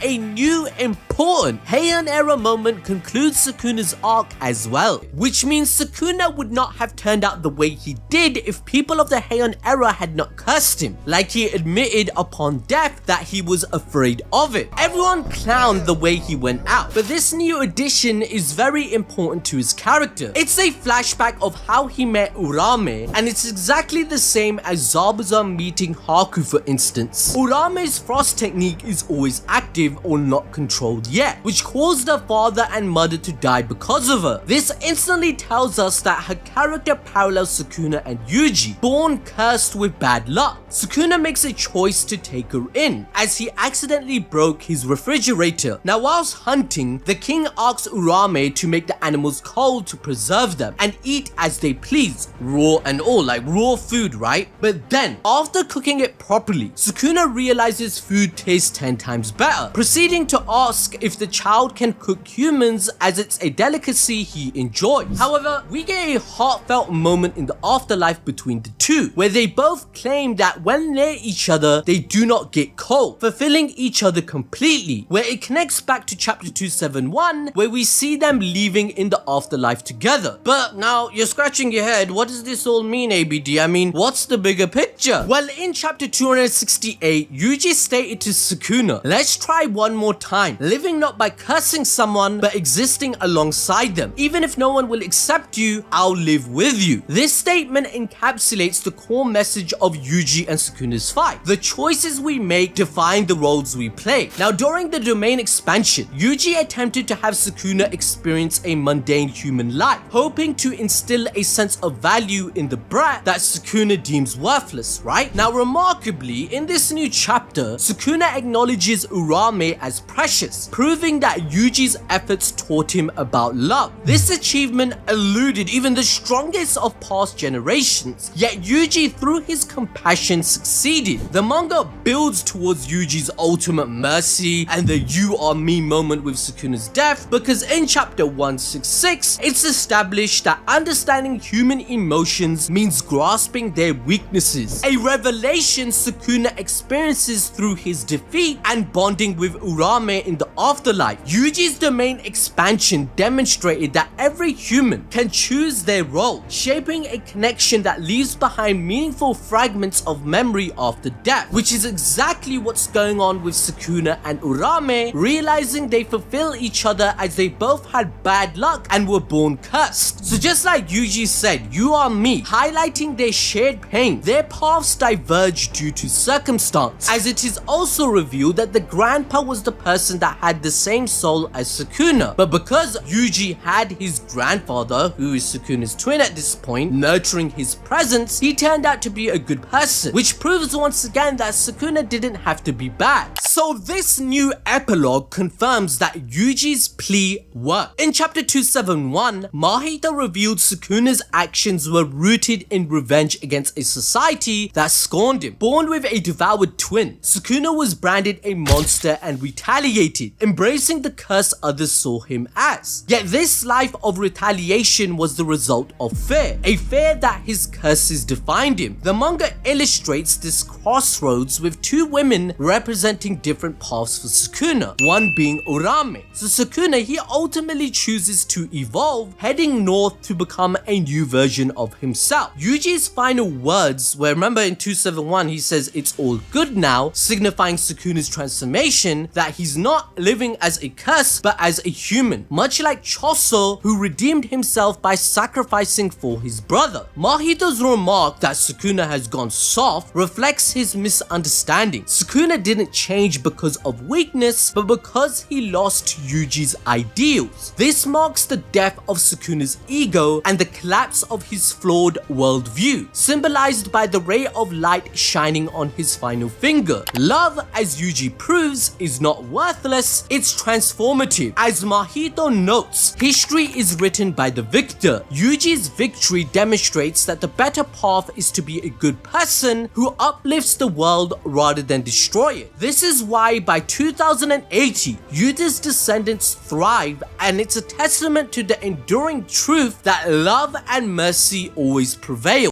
A new important Heian era moment concludes Sukuna's arc as well, which means Sukuna would not have turned out the way he did if people of the Heian era had not cursed him, like he admitted upon death that he was afraid of it. Everyone clowned the way he went out, but this new addition is very important to his character. It's a flashback of how he met Urame, and it's exactly the same as Zabuza meeting Haku, for instance. Urame's frost technique is always active or not controlled yet, which caused her father and mother to die because of her. This instantly tells us that her character parallels Sukuna and Yuji, born cursed with bad luck. Sukuna makes a choice to take her in, as he accidentally broke his refrigerator. Now whilst hunting, the king asks Urame to make the animals cold to preserve them and eat as they please, raw and all, like raw food, right? But then, after cooking it properly, Sukuna realizes food tastes 10 times better, proceeding to ask if the child can cook humans as it's a delicacy he enjoys. However, we get a heartfelt moment in the afterlife between the two, where they both claim that when near each other, they do not get cold, fulfilling each other completely, where it connects back to chapter 271, where we see them leaving in the afterlife together. But now, you're scratching your head, what does this all mean, ABD? I mean, what's the bigger picture? Well, in chapter 268, Yuji stated to Sukuna, let's try one more time, living not by cursing someone, but existing alongside them. Even if no one will accept you, I'll live with you. This statement encapsulates the core message of Yuji and Sukuna's fight. The choices we make define the roles we play. Now, during the domain expansion, Yuji attempted to have Sukuna experience a mundane human life, hoping to instill a sense of value in the brat that Sukuna deems worthless, right? Now, remarkably, in this new chapter, Sukuna acknowledges Urame as precious, proving that Yuji's efforts taught him about love. This achievement eluded even the strongest of past generations, yet Yuji, through his compassion, succeeded. The manga builds towards Yuji's ultimate mercy and the you are me moment with Sukuna's death, because in chapter 166, it's established that understanding human emotions means grasping their weaknesses, a revelation Sukuna experiences through his defeat and bonding with Urame in the afterlife. Yuji's domain expansion demonstrated that every human can choose their role, shaping a connection that leaves behind meaningful fragments of memory after death, which is exactly what's going on with Sukuna and Urame, realizing they fulfill each other as they both had bad luck and were born cursed. So just like Yuji said, you are me, highlighting their shared pain, their paths diverge due to circumstance, as it is also revealed that the grandpa was the person that had the same soul as Sukuna, but because Yuji had his grandfather, who is Sukuna's twin at this point, nurturing his presence, he turned out to be a good person, which proves once again that Sukuna didn't have to be bad. So this new epilogue confirms that Yuji's plea worked. In chapter 271, Mahito revealed Sukuna's actions were rooted in revenge against a society that scorned him. Born with a devoured twin, Sukuna was branded a monster and retaliated, embracing the curse others saw him as. Yet this life of retaliation was the result of fear, a fear that his curses defined him. The manga illustrates this crossroads with two women representing different paths for Sukuna, one being Urame. So Sukuna, he ultimately chooses to evolve, heading north to become a new version of himself. Yuji's final words, where remember in 271 he says it's all good now, signifying Sukuna's transformation, that he's not living as a curse but as a human, much like Choso, who redeemed himself by sacrificing for his brother. Mahito's remark that Sukuna has gone soft reflects his misunderstanding. Sukuna didn't change because of weakness, but because he lost Yuji's ideals. This marks the death of Sukuna's ego and the collapse of his flawed worldview, symbolized by the ray of light shining on his final finger. Love, as Yuji proves, is not worthless, it's transformative. As Mahito notes, history is written by the victor. Yuji's victory demonstrates that the better path is to be a good person who uplifts the world rather than destroy it. This is why by 2080, Yuda's descendants thrive, and it's a testament to the enduring truth that love and mercy always prevail.